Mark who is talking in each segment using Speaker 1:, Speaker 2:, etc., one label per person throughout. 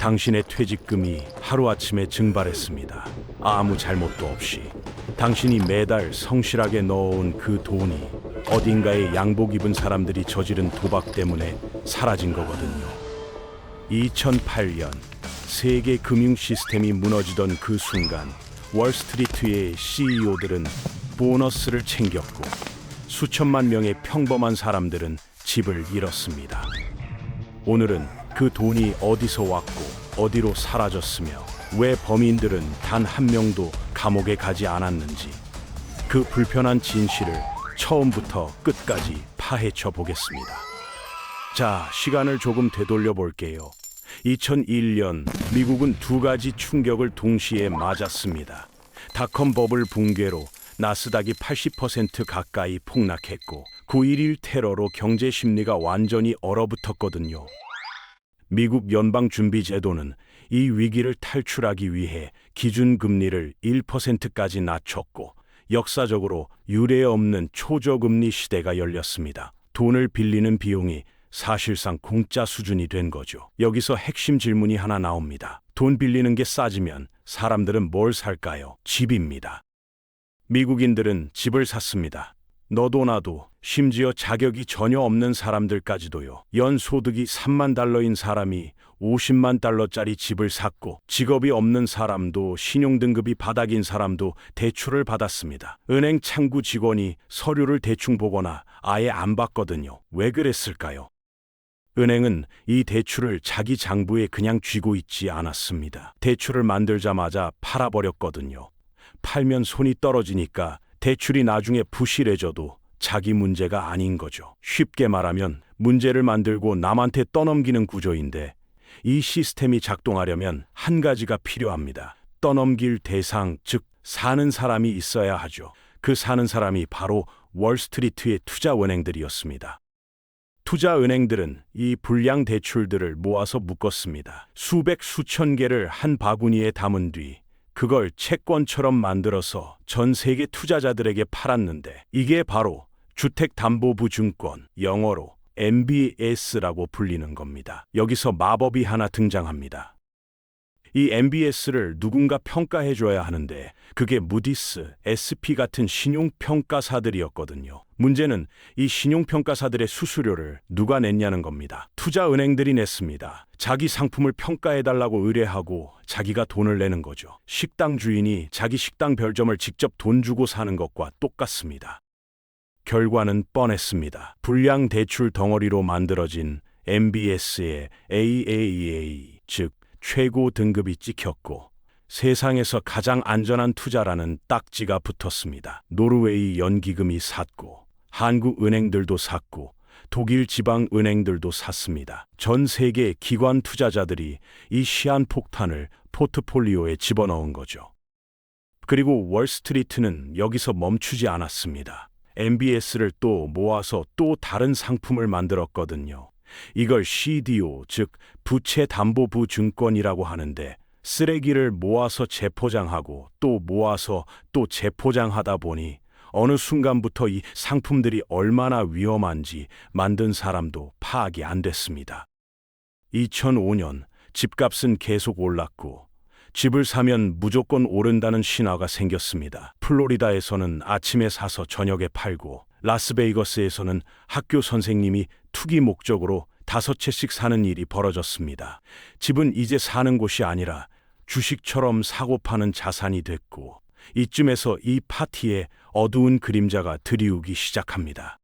Speaker 1: 당신의 퇴직금이 하루아침에 증발했습니다. 아무 잘못도 없이 당신이 매달 성실하게 넣어온 그 돈이 어딘가에 양복 입은 사람들이 저지른 도박 때문에 사라진 거거든요. 2008년 세계 금융 시스템이 무너지던 그 순간 월스트리트의 CEO들은 보너스를 챙겼고 수천만 명의 평범한 사람들은 집을 잃었습니다. 오늘은 그 돈이 어디서 왔고 어디로 사라졌으며 왜 범인들은 단 한 명도 감옥에 가지 않았는지 그 불편한 진실을 처음부터 끝까지 파헤쳐 보겠습니다. 자, 시간을 조금 되돌려 볼게요. 2001년 미국은 두 가지 충격을 동시에 맞았습니다. 닷컴 버블 붕괴로 나스닥이 80% 가까이 폭락했고 9.11 테러로 경제 심리가 완전히 얼어붙었거든요. 미국 연방준비제도는 이 위기를 탈출하기 위해 기준금리를 1%까지 낮췄고 역사적으로 유례 없는 초저금리 시대가 열렸습니다. 돈을 빌리는 비용이 사실상 공짜 수준이 된 거죠. 여기서 핵심 질문이 하나 나옵니다. 돈 빌리는 게 싸지면 사람들은 뭘 살까요? 집입니다. 미국인들은 집을 샀습니다. 너도 나도, 심지어 자격이 전혀 없는 사람들까지도요. 연소득이 3만 달러인 사람이 50만 달러짜리 집을 샀고 직업이 없는 사람도 신용등급이 바닥인 사람도 대출을 받았습니다. 은행 창구 직원이 서류를 대충 보거나 아예 안 받거든요. 왜 그랬을까요? 은행은 이 대출을 자기 장부에 그냥 쥐고 있지 않았습니다. 대출을 만들자마자 팔아버렸거든요. 팔면 손이 떨어지니까 대출이 나중에 부실해져도 자기 문제가 아닌 거죠. 쉽게 말하면 문제를 만들고 남한테 떠넘기는 구조인데 이 시스템이 작동하려면 한 가지가 필요합니다. 떠넘길 대상, 즉 사는 사람이 있어야 하죠. 그 사는 사람이 바로 월스트리트의 투자은행들이었습니다. 투자은행들은 이 불량 대출들을 모아서 묶었습니다. 수백 수천 개를 한 바구니에 담은 뒤 그걸 채권처럼 만들어서 전 세계 투자자들에게 팔았는데 이게 바로 주택담보부증권, 영어로 MBS라고 불리는 겁니다. 여기서 마법이 하나 등장합니다. 이 MBS를 누군가 평가해줘야 하는데 그게 무디스, SP 같은 신용평가사들이었거든요. 문제는 이 신용평가사들의 수수료를 누가 냈냐는 겁니다. 투자은행들이 냈습니다. 자기 상품을 평가해달라고 의뢰하고 자기가 돈을 내는 거죠. 식당 주인이 자기 식당 별점을 직접 돈 주고 사는 것과 똑같습니다. 결과는 뻔했습니다. 불량 대출 덩어리로 만들어진 MBS의 AAA, 즉 최고 등급이 찍혔고 세상에서 가장 안전한 투자라는 딱지가 붙었습니다. 노르웨이 연기금이 샀고 한국 은행들도 샀고 독일 지방 은행들도 샀습니다. 전 세계 기관 투자자들이 이 시한폭탄을 포트폴리오에 집어넣은 거죠. 그리고 월스트리트는 여기서 멈추지 않았습니다. MBS를 또 모아서 또 다른 상품을 만들었거든요. 이걸 CDO, 즉 부채담보부증권이라고 하는데 쓰레기를 모아서 재포장하고 또 모아서 또 재포장하다 보니 어느 순간부터 이 상품들이 얼마나 위험한지 만든 사람도 파악이 안 됐습니다. 2005년 집값은 계속 올랐고 집을 사면 무조건 오른다는 신화가 생겼습니다. 플로리다에서는 아침에 사서 저녁에 팔고 라스베이거스에서는 학교 선생님이 투기 목적으로 5채씩 사는 일이 벌어졌습니다. 집은 이제 사는 곳이 아니라 주식처럼 사고 파는 자산이 됐고 이쯤에서 이 파티에 어두운 그림자가 드리우기 시작합니다.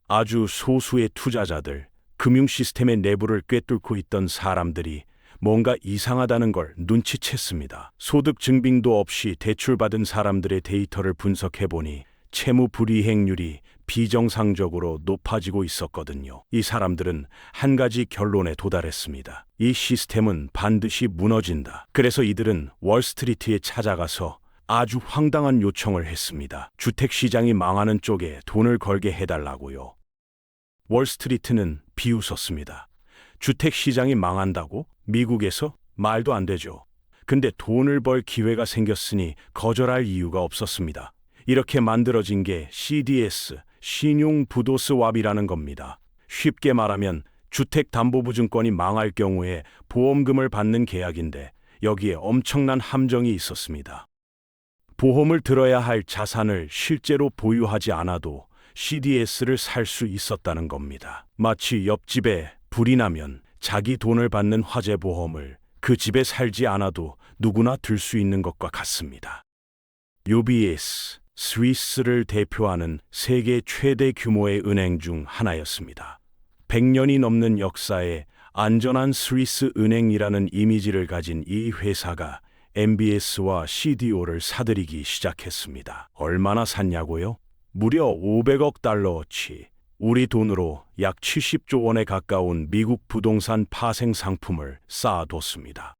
Speaker 1: 아주 소수의 투자자들, 금융 시스템의 내부를 꿰뚫고 있던 사람들이 뭔가 이상하다는 걸 눈치챘습니다. 소득 증빙도 없이 대출받은 사람들의 데이터를 분석해보니 채무 불이행률이 비정상적으로 높아지고 있었거든요. 이 사람들은 한 가지 결론에 도달했습니다. 이 시스템은 반드시 무너진다. 그래서 이들은 월스트리트에 찾아가서 아주 황당한 요청을 했습니다. 주택시장이 망하는 쪽에 돈을 걸게 해달라고요. 월스트리트는 비웃었습니다. 주택시장이 망한다고? 미국에서? 말도 안 되죠. 근데 돈을 벌 기회가 생겼으니 거절할 이유가 없었습니다. 이렇게 만들어진 게 CDS, 신용부도스왑이라는 겁니다. 쉽게 말하면 주택담보보증권이 망할 경우에 보험금을 받는 계약인데 여기에 엄청난 함정이 있었습니다. 보험을 들어야 할 자산을 실제로 보유하지 않아도 CDS를 살 수 있었다는 겁니다. 마치 옆집에 불이 나면 자기 돈을 받는 화재보험을 그 집에 살지 않아도 누구나 들 수 있는 것과 같습니다. UBS, 스위스를 대표하는 세계 최대 규모의 은행 중 하나였습니다. 100년이 넘는 역사에 안전한 스위스 은행이라는 이미지를 가진 이 회사가 MBS와 CDO를 사들이기 시작했습니다. 얼마나 샀냐고요? 무려 500억 달러어치, 우리 돈으로 약 70조 원에 가까운 미국 부동산 파생 상품을 쌓아뒀습니다.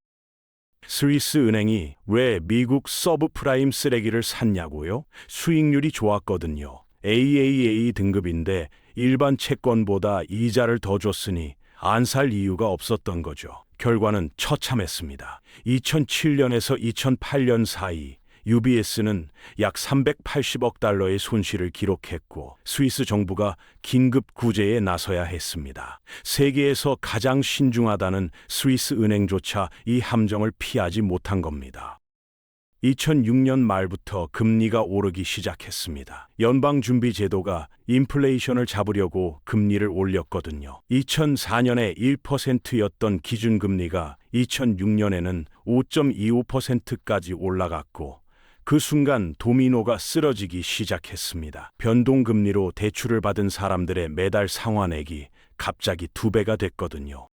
Speaker 1: 스위스 은행이 왜 미국 서브프라임 쓰레기를 샀냐고요? 수익률이 좋았거든요. AAA 등급인데 일반 채권보다 이자를 더 줬으니 안 살 이유가 없었던 거죠. 결과는 처참했습니다. 2007년에서 2008년 사이 UBS는 약 380억 달러의 손실을 기록했고 스위스 정부가 긴급 구제에 나서야 했습니다. 세계에서 가장 신중하다는 스위스 은행조차 이 함정을 피하지 못한 겁니다. 2006년 말부터 금리가 오르기 시작했습니다. 연방준비제도가 인플레이션을 잡으려고 금리를 올렸거든요. 2004년에 1%였던 기준금리가 2006년에는 5.25%까지 올라갔고 그 순간 도미노가 쓰러지기 시작했습니다. 변동금리로 대출을 받은 사람들의 매달 상환액이 갑자기 2배가 됐거든요.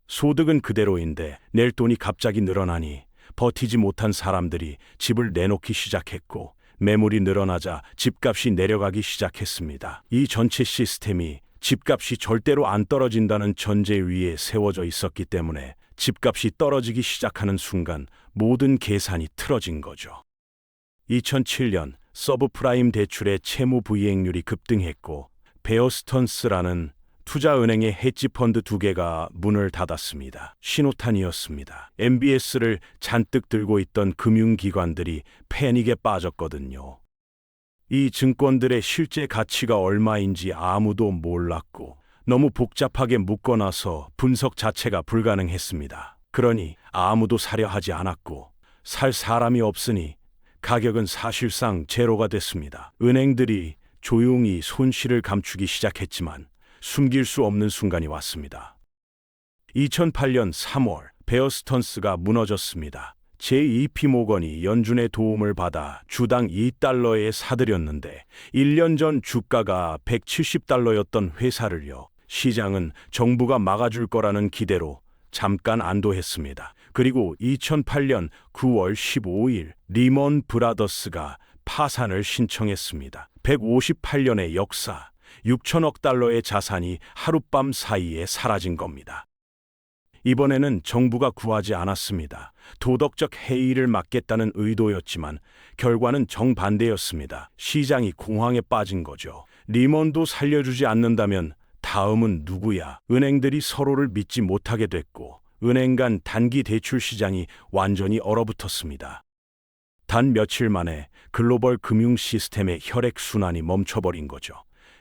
Speaker 1: 소득은 그대로인데 낼 돈이 갑자기 늘어나니 버티지 못한 사람들이 집을 내놓기 시작했고 매물이 늘어나자 집값이 내려가기 시작했습니다. 이 전체 시스템이 집값이 절대로 안 떨어진다는 전제 위에 세워져 있었기 때문에 집값이 떨어지기 시작하는 순간 모든 계산이 틀어진 거죠. 2007년 서브프라임 대출의 채무 불이행률이 급등했고 베어스턴스라는 투자은행의 헤지펀드 2개가 문을 닫았습니다. 신호탄이었습니다. MBS를 잔뜩 들고 있던 금융기관들이 패닉에 빠졌거든요. 이 증권들의 실제 가치가 얼마인지 아무도 몰랐고 너무 복잡하게 묶어놔서 분석 자체가 불가능했습니다. 그러니 아무도 사려 하지 않았고 살 사람이 없으니 가격은 사실상 제로가 됐습니다. 은행들이 조용히 손실을 감추기 시작했지만 숨길 수 없는 순간이 왔습니다. 2008년 3월 베어스턴스가 무너졌습니다. JP 모건이 연준의 도움을 받아 주당 2달러에 사들였는데 1년 전 주가가 170달러였던 회사를요. 시장은 정부가 막아줄 거라는 기대로 잠깐 안도했습니다. 그리고 2008년 9월 15일 리먼 브라더스가 파산을 신청했습니다. 158년의 역사, 6천억 달러의 자산이 하룻밤 사이에 사라진 겁니다. 이번에는 정부가 구하지 않았습니다. 도덕적 해이를 막겠다는 의도였지만 결과는 정반대였습니다. 시장이 공황에 빠진 거죠. 리먼도 살려주지 않는다면 다음은 누구야? 은행들이 서로를 믿지 못하게 됐고 은행 간 단기 대출 시장이 완전히 얼어붙었습니다. 단 며칠 만에 글로벌 금융 시스템의 혈액순환이 멈춰버린 거죠.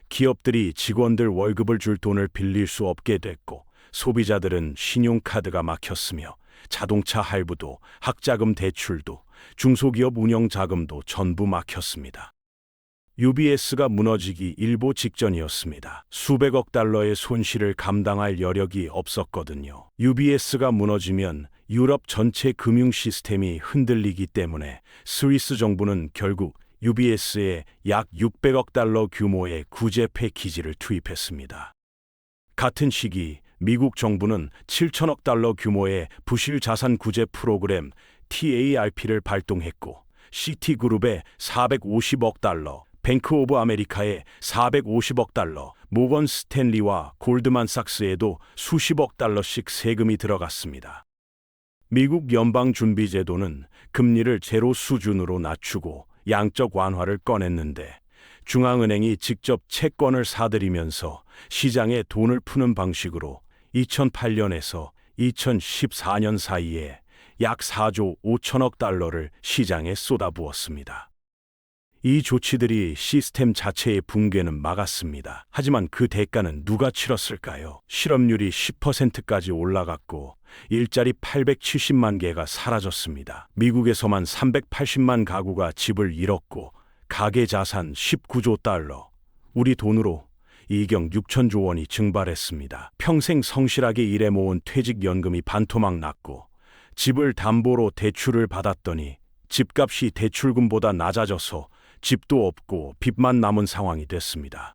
Speaker 1: 기업들이 직원들 월급을 줄 돈을 빌릴 수 없게 됐고 소비자들은 신용카드가 막혔으며 자동차 할부도 학자금 대출도 중소기업 운영 자금도 전부 막혔습니다. UBS가 무너지기 일보 직전이었습니다. 수백억 달러의 손실을 감당할 여력이 없었거든요. UBS가 무너지면 유럽 전체 금융 시스템이 흔들리기 때문에 스위스 정부는 결국 UBS에 약 600억 달러 규모의 구제 패키지를 투입했습니다. 같은 시기 미국 정부는 7천억 달러 규모의 부실 자산 구제 프로그램 TARP를 발동했고 시티그룹에 450억 달러, 뱅크 오브 아메리카에 450억 달러, 모건 스탠리와 골드만삭스에도 수십억 달러씩 세금이 들어갔습니다. 미국 연방준비제도는 금리를 제로 수준으로 낮추고 양적 완화를 꺼냈는데 중앙은행이 직접 채권을 사들이면서 시장에 돈을 푸는 방식으로 2008년에서 2014년 사이에 약 4조 5천억 달러를 시장에 쏟아부었습니다. 이 조치들이 시스템 자체의 붕괴는 막았습니다. 하지만 그 대가는 누가 치렀을까요? 실업률이 10%까지 올라갔고 일자리 870만 개가 사라졌습니다. 미국에서만 380만 가구가 집을 잃었고 가계 자산 19조 달러, 우리 돈으로 이경 6천조 원이 증발했습니다. 평생 성실하게 일해 모은 퇴직연금이 반토막 났고 집을 담보로 대출을 받았더니 집값이 대출금보다 낮아져서 집도 없고 빚만 남은 상황이 됐습니다.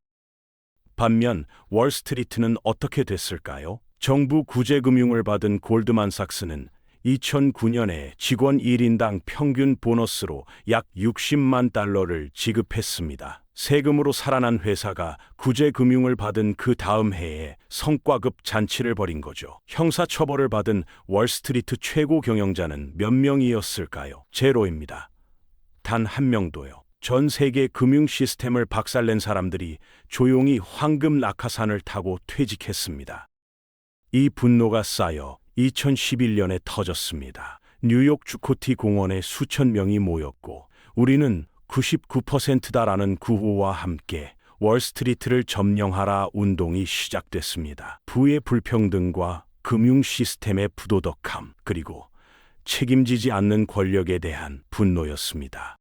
Speaker 1: 반면 월스트리트는 어떻게 됐을까요? 정부 구제금융을 받은 골드만삭스는 2009년에 직원 1인당 평균 보너스로 약 60만 달러를 지급했습니다. 세금으로 살아난 회사가 구제금융을 받은 그 다음 해에 성과급 잔치를 벌인 거죠. 형사처벌을 받은 월스트리트 최고 경영자는 몇 명이었을까요? 제로입니다. 단 한 명도요. 전 세계 금융 시스템을 박살낸 사람들이 조용히 황금 낙하산을 타고 퇴직했습니다. 이 분노가 쌓여 2011년에 터졌습니다. 뉴욕 주코티 공원에 수천 명이 모였고 우리는 99%다라는 구호와 함께 월스트리트를 점령하라 운동이 시작됐습니다. 부의 불평등과 금융 시스템의 부도덕함, 그리고 책임지지 않는 권력에 대한 분노였습니다.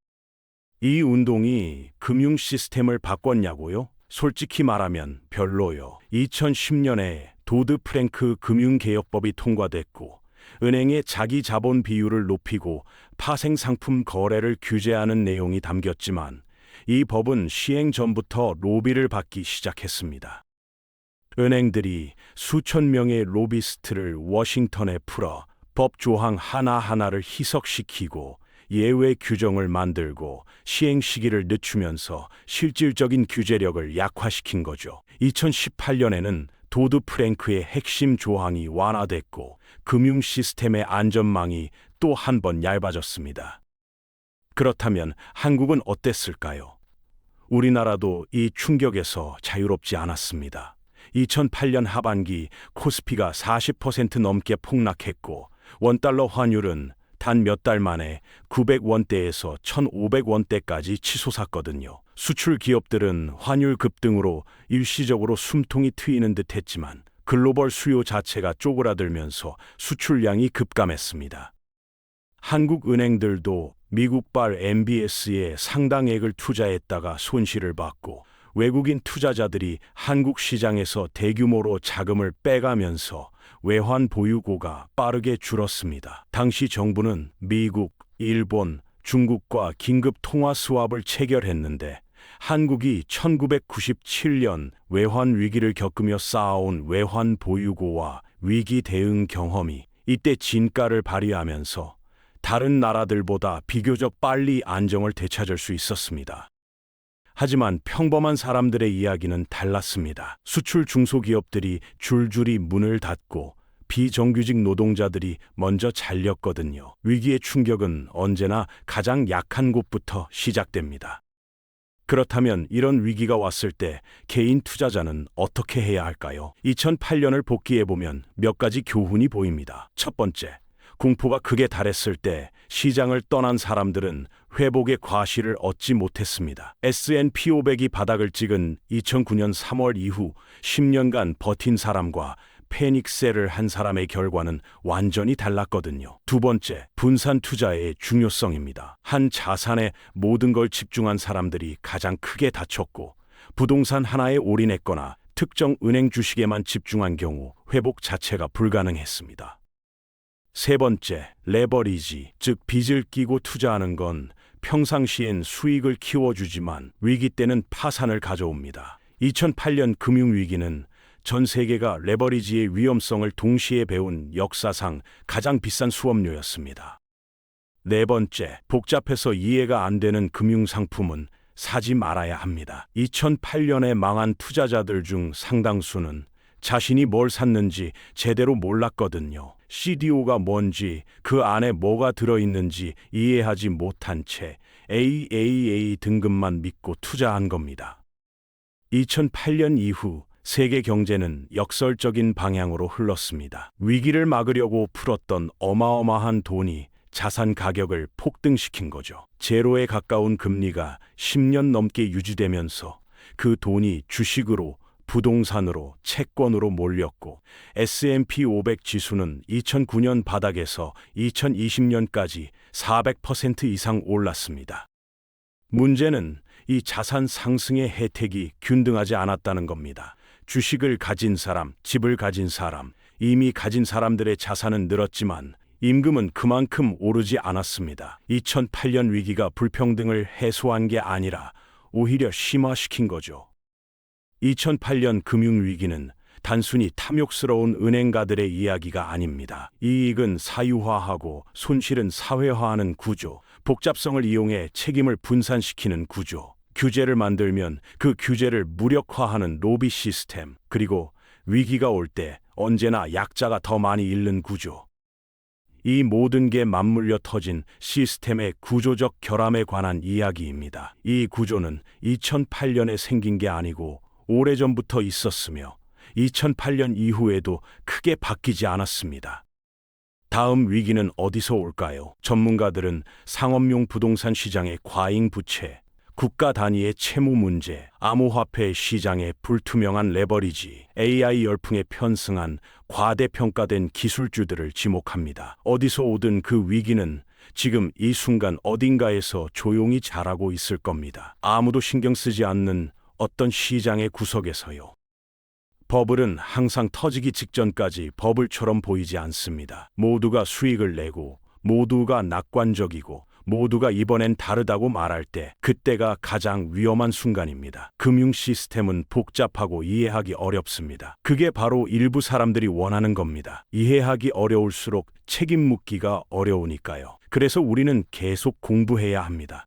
Speaker 1: 이 운동이 금융 시스템을 바꿨냐고요? 솔직히 말하면 별로요. 2010년에 도드 프랭크 금융개혁법이 통과됐고 은행의 자기 자본 비율을 높이고 파생상품 거래를 규제하는 내용이 담겼지만 이 법은 시행 전부터 로비를 받기 시작했습니다. 은행들이 수천 명의 로비스트를 워싱턴에 풀어 법 조항 하나하나를 희석시키고 예외 규정을 만들고 시행 시기를 늦추면서 실질적인 규제력을 약화시킨 거죠. 2018년에는 도드 프랭크의 핵심 조항이 완화됐고 금융 시스템의 안전망이 또 한 번 얇아졌습니다. 그렇다면 한국은 어땠을까요? 우리나라도 이 충격에서 자유롭지 않았습니다. 2008년 하반기 코스피가 40% 넘게 폭락했고 원달러 환율은 단 몇 달 만에 900원대에서 1,500원대까지 치솟았거든요. 수출 기업들은 환율 급등으로 일시적으로 숨통이 트이는 듯 했지만 글로벌 수요 자체가 쪼그라들면서 수출량이 급감했습니다. 한국 은행들도 미국발 MBS에 상당액을 투자했다가 손실을 봤고 외국인 투자자들이 한국 시장에서 대규모로 자금을 빼가면서 외환 보유고가 빠르게 줄었습니다. 당시 정부는 미국, 일본, 중국과 긴급 통화 스왑을 체결했는데 한국이 1997년 외환 위기를 겪으며 쌓아온 외환 보유고와 위기 대응 경험이 이때 진가를 발휘하면서 다른 나라들보다 비교적 빨리 안정을 되찾을 수 있었습니다. 하지만 평범한 사람들의 이야기는 달랐습니다. 수출 중소기업들이 줄줄이 문을 닫고 비정규직 노동자들이 먼저 잘렸거든요. 위기의 충격은 언제나 가장 약한 곳부터 시작됩니다. 그렇다면 이런 위기가 왔을 때 개인 투자자는 어떻게 해야 할까요? 2008년을 복기해보면 몇 가지 교훈이 보입니다. 첫 번째, 공포가 극에 달했을 때 시장을 떠난 사람들은 회복의 과실을 얻지 못했습니다. S&P 500이 바닥을 찍은 2009년 3월 이후 10년간 버틴 사람과 패닉셀을 한 사람의 결과는 완전히 달랐거든요. 두 번째, 분산 투자의 중요성입니다. 한 자산에 모든 걸 집중한 사람들이 가장 크게 다쳤고 부동산 하나에 올인했거나 특정 은행 주식에만 집중한 경우 회복 자체가 불가능했습니다. 세 번째, 레버리지, 즉 빚을 끼고 투자하는 건 평상시엔 수익을 키워주지만 위기 때는 파산을 가져옵니다. 2008년 금융위기는 전 세계가 레버리지의 위험성을 동시에 배운 역사상 가장 비싼 수업료였습니다. 네 번째, 복잡해서 이해가 안 되는 금융상품은 사지 말아야 합니다. 2008년에 망한 투자자들 중 상당수는 자신이 뭘 샀는지 제대로 몰랐거든요. CDO가 뭔지 그 안에 뭐가 들어있는지 이해하지 못한 채 AAA 등급만 믿고 투자한 겁니다. 2008년 이후 세계 경제는 역설적인 방향으로 흘렀습니다. 위기를 막으려고 풀었던 어마어마한 돈이 자산 가격을 폭등시킨 거죠. 제로에 가까운 금리가 10년 넘게 유지되면서 그 돈이 주식으로, 부동산으로, 채권으로 몰렸고 S&P 500 지수는 2009년 바닥에서 2020년까지 400% 이상 올랐습니다. 문제는 이 자산 상승의 혜택이 균등하지 않았다는 겁니다. 주식을 가진 사람, 집을 가진 사람, 이미 가진 사람들의 자산은 늘었지만 임금은 그만큼 오르지 않았습니다. 2008년 위기가 불평등을 해소한 게 아니라 오히려 심화시킨 거죠. 2008년 금융위기는 단순히 탐욕스러운 은행가들의 이야기가 아닙니다. 이익은 사유화하고 손실은 사회화하는 구조, 복잡성을 이용해 책임을 분산시키는 구조, 규제를 만들면 그 규제를 무력화하는 로비 시스템, 그리고 위기가 올 때 언제나 약자가 더 많이 잃는 구조. 이 모든 게 맞물려 터진 시스템의 구조적 결함에 관한 이야기입니다. 이 구조는 2008년에 생긴 게 아니고 오래전부터 있었으며 2008년 이후에도 크게 바뀌지 않았습니다. 다음 위기는 어디서 올까요? 전문가들은 상업용 부동산 시장의 과잉 부채, 국가 단위의 채무 문제, 암호화폐 시장의 불투명한 레버리지, AI 열풍에 편승한 과대평가된 기술주들을 지목합니다. 어디서 오든 그 위기는 지금 이 순간 어딘가에서 조용히 자라고 있을 겁니다. 아무도 신경 쓰지 않는 어떤 시장의 구석에서요. 버블은 항상 터지기 직전까지 버블처럼 보이지 않습니다. 모두가 수익을 내고, 모두가 낙관적이고, 모두가 이번엔 다르다고 말할 때 그때가 가장 위험한 순간입니다. 금융 시스템은 복잡하고 이해하기 어렵습니다. 그게 바로 일부 사람들이 원하는 겁니다. 이해하기 어려울수록 책임 묻기가 어려우니까요. 그래서 우리는 계속 공부해야 합니다.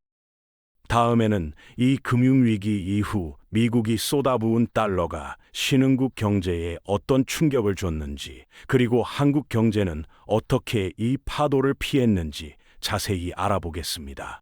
Speaker 1: 다음에는 이 금융위기 이후 미국이 쏟아부은 달러가 신흥국 경제에 어떤 충격을 줬는지, 그리고 한국 경제는 어떻게 이 파도를 피했는지 자세히 알아보겠습니다.